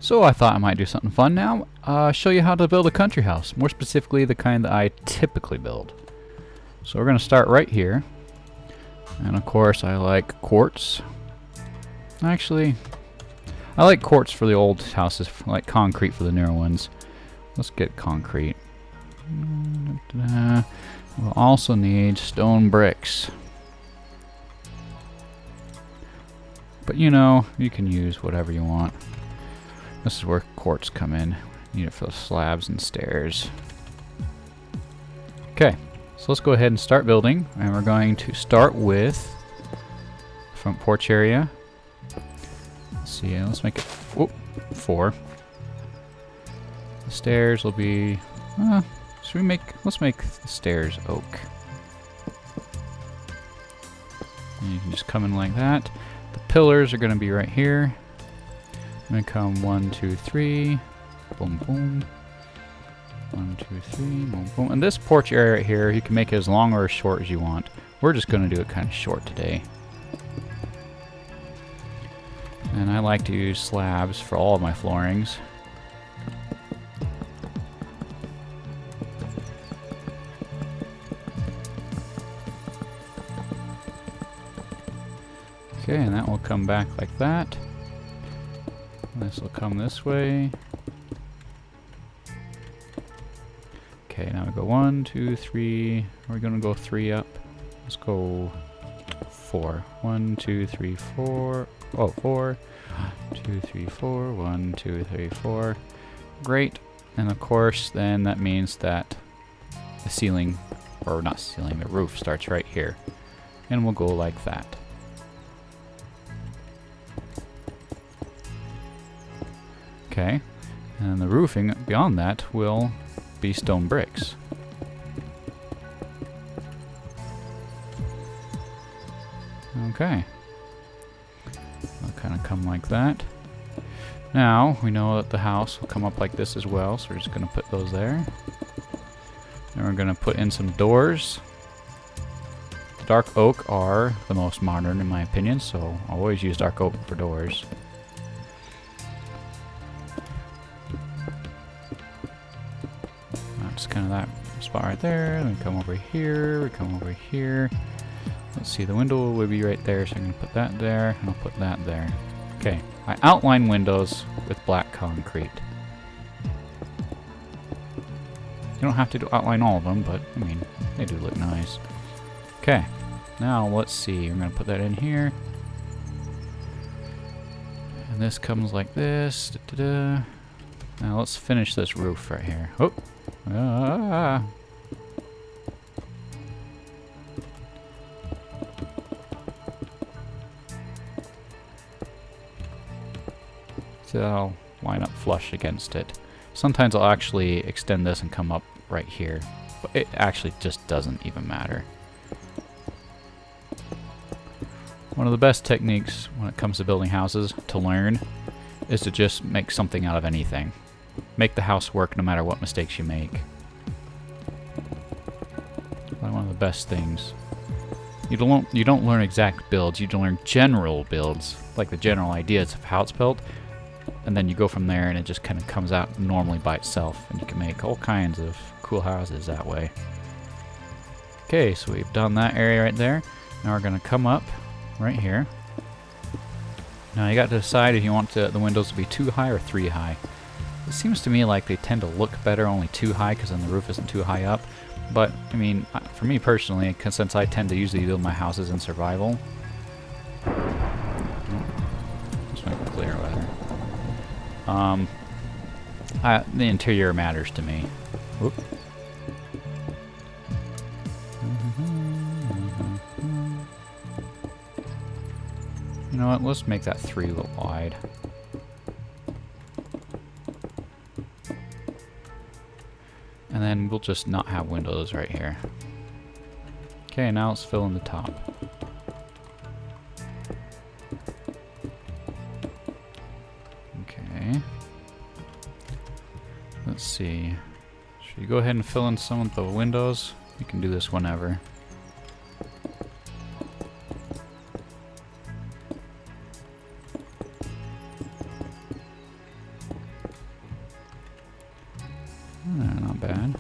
So I thought I might do something fun now. Show you how to build a country house. More specifically, the kind that I typically build. So we're going to start right here. And of course, I like quartz. Actually, I like quartz for the old houses. I like concrete for the newer ones. Let's get concrete. We'll also need stone bricks. But you know, you can use whatever you want. This is where quartz come in. Need it for the slabs and stairs. Okay, so let's go ahead and start building. And we're going to start with the front porch area. Let's see, let's make it 4. The stairs will be, let's make the stairs oak. And you can just come in like that. The pillars are going to be right here. I'm going to come 1, 2, 3, boom, boom. 1, 2, 3, boom, boom. And this porch area right here, you can make it as long or as short as you want. We're just going to do it kind of short today. And I like to use slabs for all of my floorings. Okay, and that will come back like that. This will come this way. Okay, now we go 1, 2, 3. We're going to go 3 up. Let's go 4. 1, 2, 3, 4. Oh, 4. 2, 3, 4. 1, 2, 3, 4. Great. And of course, then that means that the ceiling, or not ceiling, the roof starts right here. And we'll go like that. Okay, and the roofing beyond that will be stone bricks. Okay, it'll kind of come like that. Now we know that the house will come up like this as well, so we're just going to put those there. And we're going to put in some doors. Dark oak are the most modern in my opinion, so I always use dark oak for doors. Kind of that spot right there. Then we come over here. We come over here. Let's see, the window will be right there, so I'm going to put that there, and I'll put that there. Okay, I outline windows with black concrete. You don't have to outline all of them, but I mean, they do look nice. Okay, now let's see. I'm going to put that in here. And this comes like this. Da-da-da. Now let's finish this roof right here. Oh! Ah. So I'll line up flush against it. Sometimes I'll actually extend this and come up right here, but it actually just doesn't even matter. One of the best techniques when it comes to building houses to learn is to just make something out of anything. Make the house work no matter what mistakes you make. One of the best things. You don't learn exact builds, you learn general builds, like the general ideas of how it's built, and then you go from there and it just kind of comes out normally by itself, and you can make all kinds of cool houses that way. Okay, so we've done that area right there. Now we're going to come up right here. Now you got to decide if you want the windows to be 2 high or 3 high. It seems to me like they tend to look better only 2 high because then the roof isn't too high up. But, I mean, for me personally, since I tend to usually build my houses in survival. Just make it clear rather. The interior matters to me. Whoop. You know what, let's make that 3 a little wide. And then we'll just not have windows right here. Okay, now let's fill in the top. Okay. Let's see. Should you go ahead and fill in some of the windows? You can do this whenever. not bad.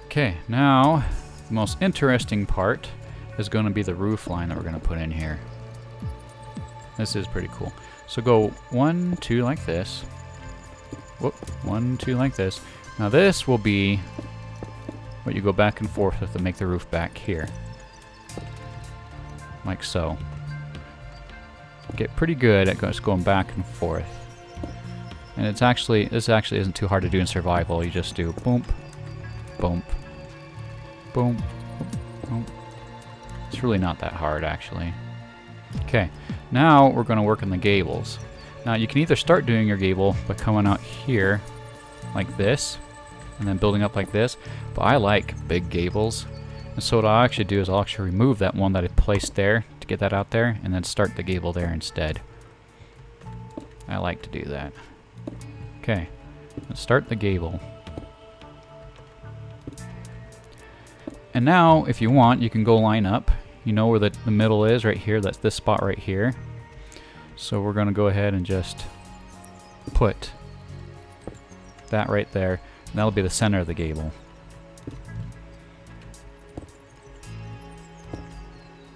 Okay, now the most interesting part is going to be the roof line that we're going to put in here. This is pretty cool. So go 1, 2 like this. Whoop, 1, 2 like this. Now this will be what you go back and forth with to make the roof back here. Like so. Get pretty good at just going back and forth. And this actually isn't too hard to do in survival. You just do boom, boom, boom, boom. It's really not that hard, actually. Okay, now we're going to work on the gables. Now you can either start doing your gable by coming out here like this and then building up like this, but I like big gables. And so what I'll actually do is I'll actually remove that one that I placed there to get that out there and then start the gable there instead. I like to do that. Okay, let's start the gable. And now, if you want, you can go line up. You know where the middle is right here. That's this spot right here. So we're going to go ahead and just put that right there. And that'll be the center of the gable.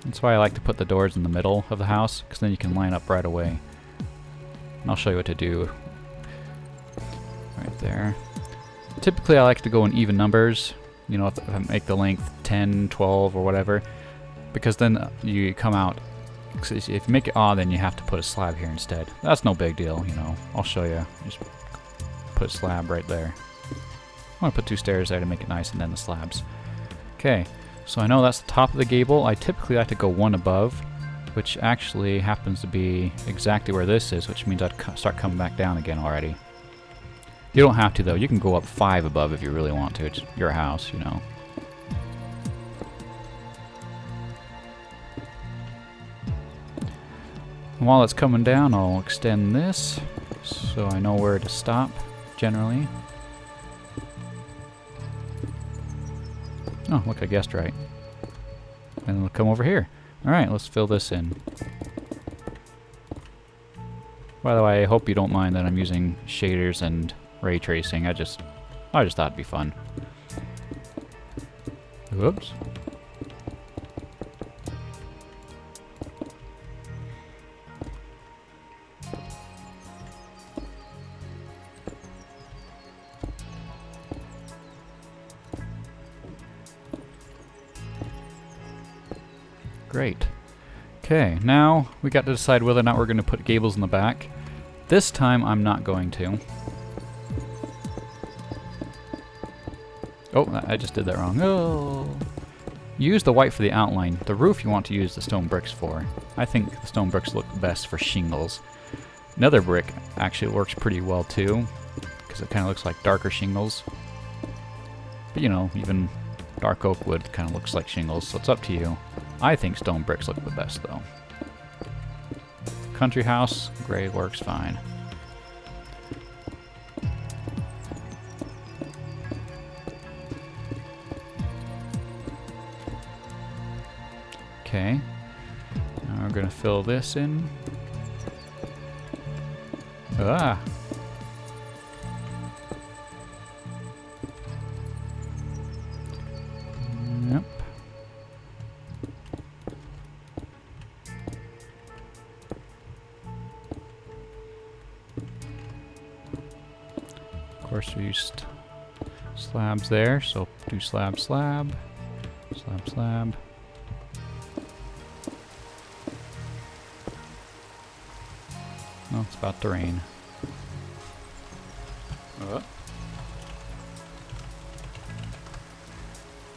That's why I like to put the doors in the middle of the house, because then you can line up right away. And I'll show you what to do right there. Typically I like to go in even numbers, you know, if I make the length 10, 12 or whatever, because then you come out, if you make it odd then you have to put a slab here instead. That's no big deal, you know, I'll show you. Just put a slab right there. I'm going to put 2 stairs there to make it nice and then the slabs. Okay. So I know that's the top of the gable. I typically like to go 1 above, which actually happens to be exactly where this is, which means I'd start coming back down again already. You don't have to though. You can go up 5 above if you really want to. It's your house, you know. And while it's coming down, I'll extend this so I know where to stop generally. Oh, look, I guessed right. And it'll come over here. Alright, let's fill this in. By the way, I hope you don't mind that I'm using shaders and ray tracing. I just thought it'd be fun. Whoops. Great. Okay, now we got to decide whether or not we're going to put gables in the back. This time I'm not going to. Oh, I just did that wrong. Oh. Use the white for the outline. The roof you want to use the stone bricks for. I think the stone bricks look best for shingles. Nether brick actually works pretty well too, because it kind of looks like darker shingles. But you know, even dark oak wood kind of looks like shingles, so it's up to you. I think stone bricks look the best though. Country house, gray works fine. Okay, now we're going to fill this in. Ah! Yep. Of course we used slabs there, so do slab, slab, slab, slab. Oh, it's about to rain.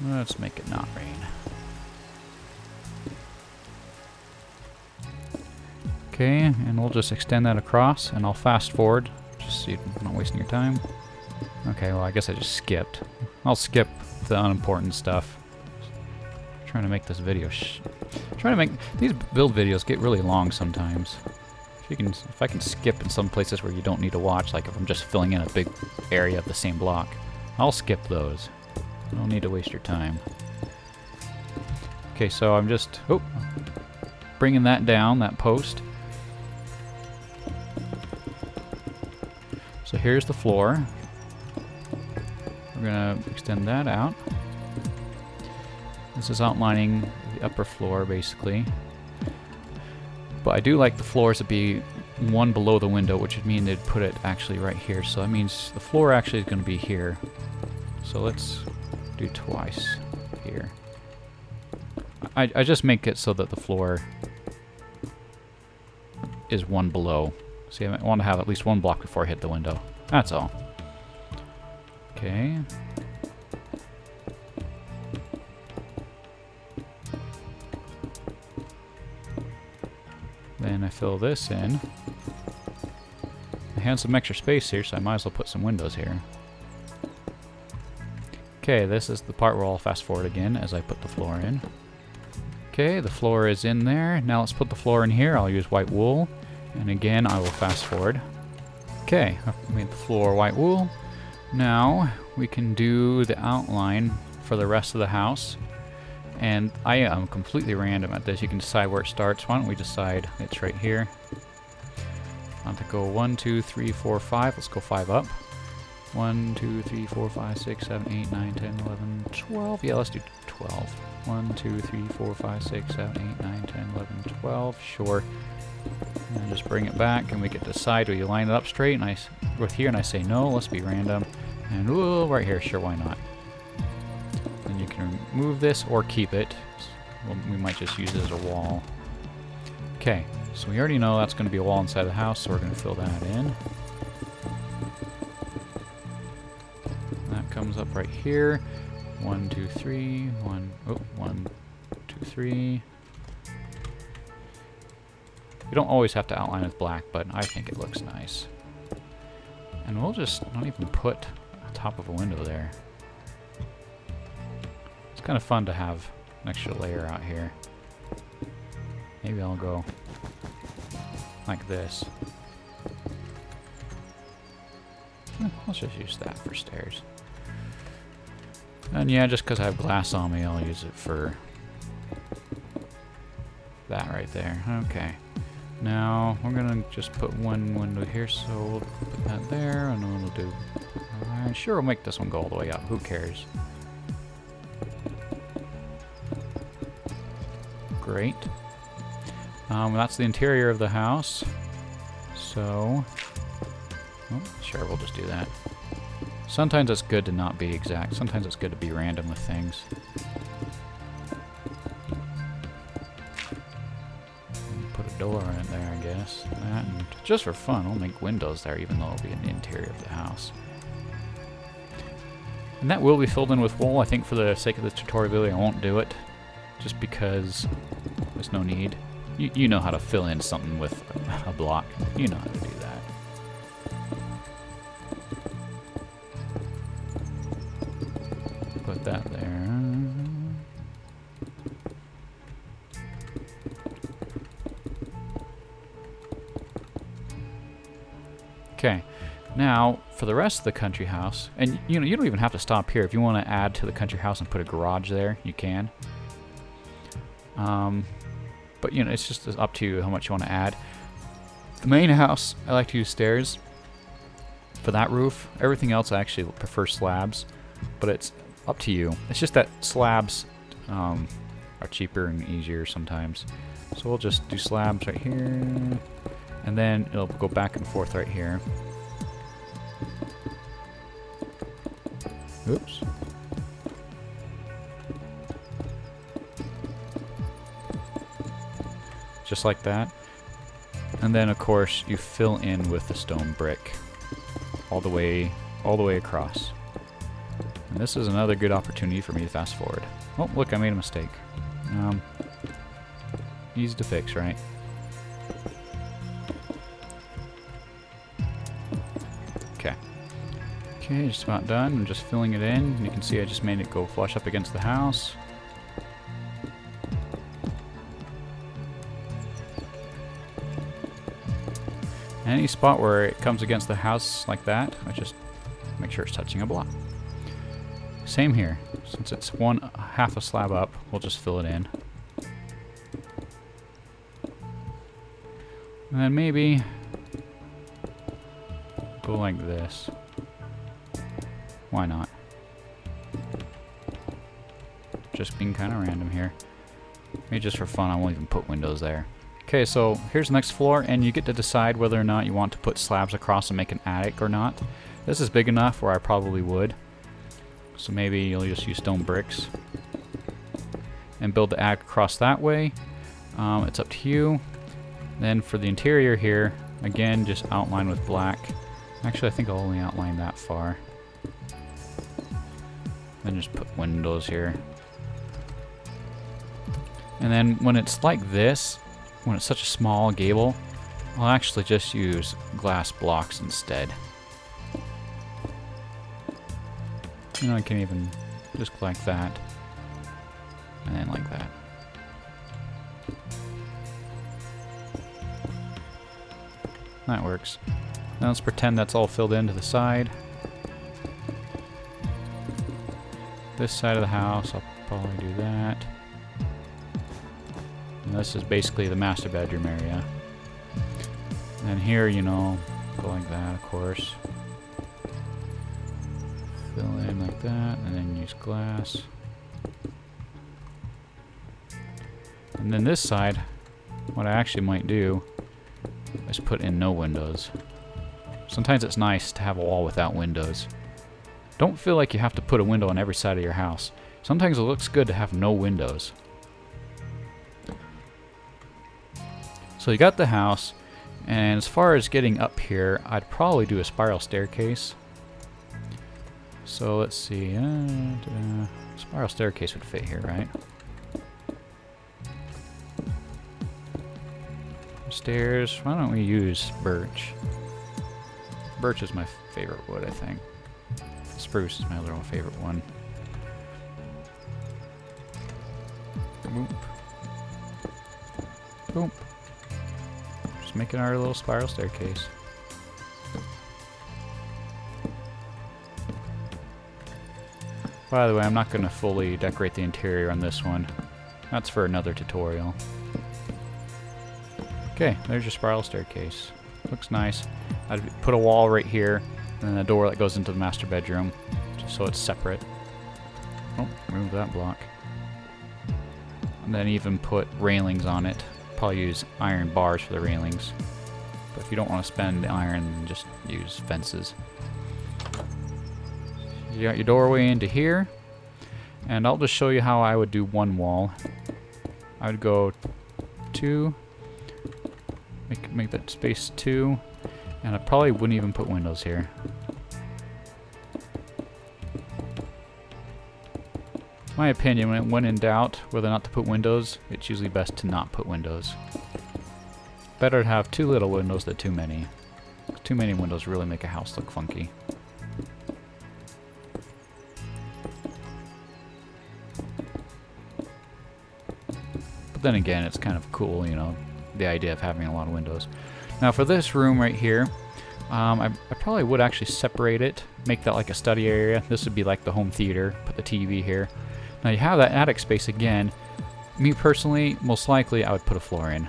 Let's make it not rain. Okay, and we'll just extend that across, and I'll fast forward, just so you're not wasting your time. Okay, well I guess I just skipped. I'll skip the unimportant stuff. Trying to make this video these build videos get really long sometimes. If I can skip in some places where you don't need to watch, like if I'm just filling in a big area of the same block, I'll skip those. I don't need to waste your time. Okay, so I'm just bringing that down, that post. here's the floor. We're gonna extend that out. This is outlining the upper floor, basically. But I do like the floors to be one below the window, which would mean they'd put it actually right here. So that means the floor actually is going to be here. So let's do twice here. I just make it so that the floor is one below. See, I want to have at least one block before I hit the window. That's all. Okay. Then I fill this in. I have some extra space here, so I might as well put some windows here. Okay, this is the part where I'll fast forward again as I put the floor in. Okay, the floor is in there. Now let's put the floor in here. I'll use white wool. And again, I will fast forward. Okay, I've made the floor white wool. Now we can do the outline for the rest of the house. And I am completely random at this. You can decide where it starts. Why don't we decide it's right here. I want to go 1, 2, 3, 4, 5. Let's go 5 up. 1, 2, 3, 4, 5, 6, 7, 8, 9, 10, 11, 12. Yeah, let's do 12. 1, 2, 3, 4, 5, 6, 7, 8, 9, 10, 11, 12. Sure. And just bring it back, and we get to decide. Do you line it up straight? And I with here, and I say no. Let's be random. And ooh, right here. Sure, why not? Then you can remove this or keep it. Well, we might just use it as a wall. Okay, so we already know that's going to be a wall inside the house, so we're going to fill that in. That comes up right here. 1, 2, 3. 1, 2, 3. You don't always have to outline with black, but I think it looks nice. And we'll just not even put a top of a window there. It's kind of fun to have an extra layer out here. Maybe I'll go like this. Let's just use that for stairs. And yeah, just because I have glass on me, I'll use it for that right there. Okay. Now, we're going to just put one window here, so we'll put that there, and then we'll do... sure, we'll make this one go all the way up. Who cares? Great. That's the interior of the house. So... oh, sure, we'll just do that. Sometimes it's good to not be exact. Sometimes it's good to be random with things. Put a door in there, I guess. That, and just for fun, we'll make windows there, even though it'll be in the interior of the house. And that will be filled in with wool. I think for the sake of this tutorial video, I won't do it. Just because there's no need. You know how to fill in something with a block. You know how to do that. Put that there. Okay, now for the rest of the country house, and you know, you don't even have to stop here. If you want to add to the country house and put a garage there, you can. But you know, it's just up to you how much you want to add. The main house, I like to use stairs for that roof. Everything else, I actually prefer slabs, but it's up to you. It's just that slabs are cheaper and easier sometimes. So we'll just do slabs right here, and then it'll go back and forth right here. Oops. Just like that. And then of course you fill in with the stone brick all the way across. And this is another good opportunity for me to fast forward. Oh, look, I made a mistake. Easy to fix, right? Okay. Okay, just about done. I'm just filling it in. You can see I just made it go flush up against the house. Any spot where it comes against the house like that, I just make sure it's touching a block. Same here. Since it's half a slab up, we'll just fill it in. And then maybe go like this. Why not? Just being kind of random here. Maybe just for fun, I won't even put windows there. Okay, so here's the next floor, and you get to decide whether or not you want to put slabs across and make an attic or not. This is big enough where I probably would. So maybe you'll just use stone bricks and build the attic across that way. It's up to you. Then for the interior here, again, just outline with black. Actually, I think I'll only outline that far. Then just put windows here. And then when it's like this, when it's such a small gable, I'll actually just use glass blocks instead. You know, I can even just go like that. And then like that. That works. Now let's pretend that's all filled in to the side. This side of the house, I'll probably do that. And this is basically the master bedroom area. And then here, you know, go like that, of course. Fill in like that, and then use glass. And then this side, what I actually might do is put in no windows. Sometimes it's nice to have a wall without windows. Don't feel like you have to put a window on every side of your house. Sometimes it looks good to have no windows. So you got the house, and as far as getting up here, I'd probably do a spiral staircase. So let's see, spiral staircase would fit here, right? Stairs, why don't we use birch? Birch is my favorite wood, I think. Spruce is my little favorite one. Boop. Boop. Just making our little spiral staircase. By the way, I'm not going to fully decorate the interior on this one. That's for another tutorial. Okay, there's your spiral staircase. Looks nice. I'd put a wall right here, and then a door that goes into the master bedroom, just so it's separate. Oh, remove that block. And then even put railings on it. Probably use iron bars for the railings. But if you don't want to spend the iron, then just use fences. You got your doorway into here, and I'll just show you how I would do one wall. I would go 2, make that space 2, and I probably wouldn't even put windows here. In my opinion, when in doubt whether or not to put windows, it's usually best to not put windows. Better to have too little windows than too many. Too many windows really make a house look funky. But then again, it's kind of cool, you know, the idea of having a lot of windows. Now for this room right here, I probably would actually separate it, make that like a study area. This would be like the home theater, put the TV here. Now you have that attic space again. Me personally, most likely I would put a floor in.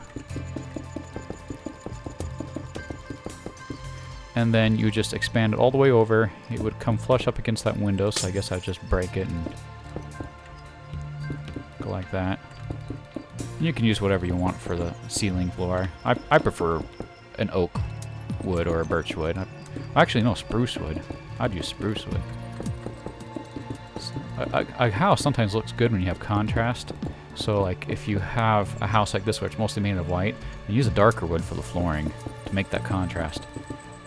And then you just expand it all the way over. It would come flush up against that window, so I guess I'd just break it and go like that. You can use whatever you want for the ceiling floor. I prefer an oak wood or a birch wood. Actually, no, spruce wood. I'd use spruce wood. A house sometimes looks good when you have contrast. So, like, if you have a house like this where it's mostly made of white, then use a darker wood for the flooring to make that contrast.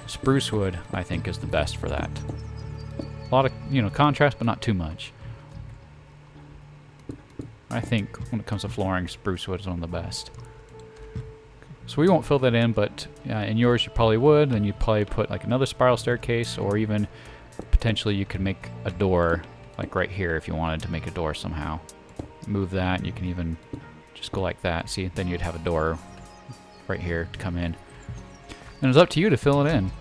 Spruce wood, I think, is the best for that. A lot of, you know, contrast, but not too much. I think when it comes to flooring, spruce wood is one of the best. So we won't fill that in, but in yours you probably would. Then you'd probably put like another spiral staircase, or even potentially you could make a door, like right here if you wanted to make a door somehow. Move that, you can even just go like that. See, then you'd have a door right here to come in. And it's up to you to fill it in.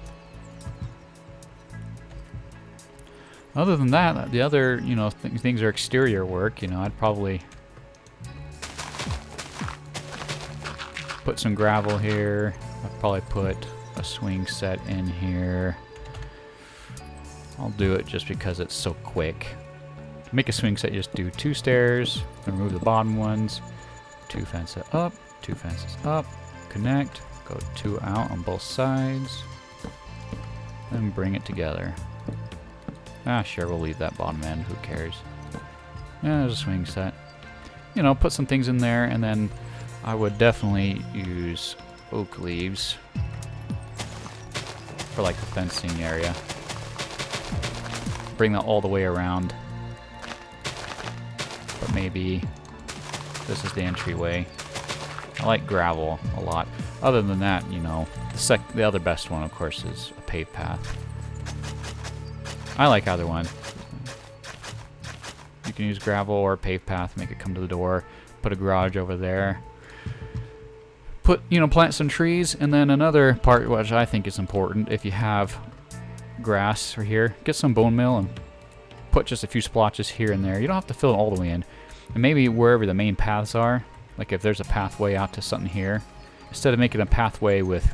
Other than that, the other, you know, things are exterior work. You know, I'd probably put some gravel here. I'd probably put a swing set in here. I'll do it just because it's so quick. To make a swing set, you just do 2 stairs, remove the bottom ones, 2 fences up, 2 fences up, connect, go 2 out on both sides, then bring it together. Ah, sure, we'll leave that bottom end, who cares. Yeah, there's a swing set. You know, put some things in there, and then I would definitely use oak leaves for like the fencing area. Bring that all the way around. But maybe this is the entryway. I like gravel a lot. Other than that, you know, the other best one, of course, is a paved path. I like either one. You can use gravel or a paved path, make it come to the door, put a garage over there. Plant some trees, and then another part which I think is important, if you have grass or here, get some bone meal and put just a few splotches here and there. You don't have to fill it all the way in. And maybe wherever the main paths are, like if there's a pathway out to something here, instead of making a pathway with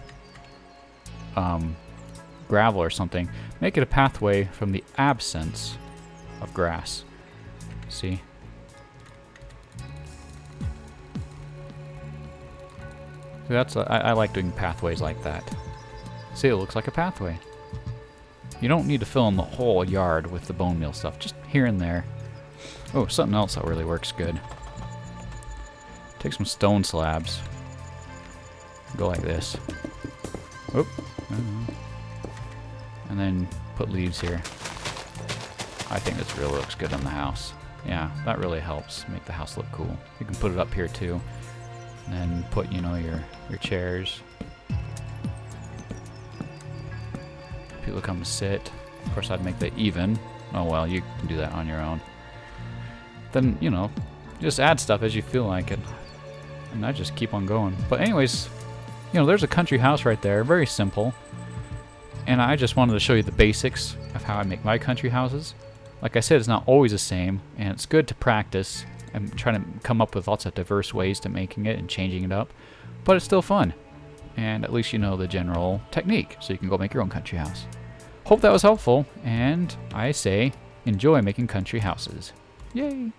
gravel or something, make it a pathway from the absence of grass. See? So I like doing pathways like that. See, it looks like a pathway. You don't need to fill in the whole yard with the bone meal stuff, just here and there. Oh, something else that really works good. Take some stone slabs. Go like this. Oop. And then put leaves here. I think this really looks good on the house. Yeah, that really helps make the house look cool. You can put it up here too. And then put, you know, your chairs. People come to sit. Of course, I'd make that even. Oh well, you can do that on your own. Then, you know, just add stuff as you feel like it. And I just keep on going. But anyways, you know, there's a country house right there. Very simple. And I just wanted to show you the basics of how I make my country houses. Like I said, it's not always the same, and it's good to practice. I'm trying to come up with lots of diverse ways to making it and changing it up. But it's still fun. And at least you know the general technique, so you can go make your own country house. Hope that was helpful, and I say, enjoy making country houses. Yay!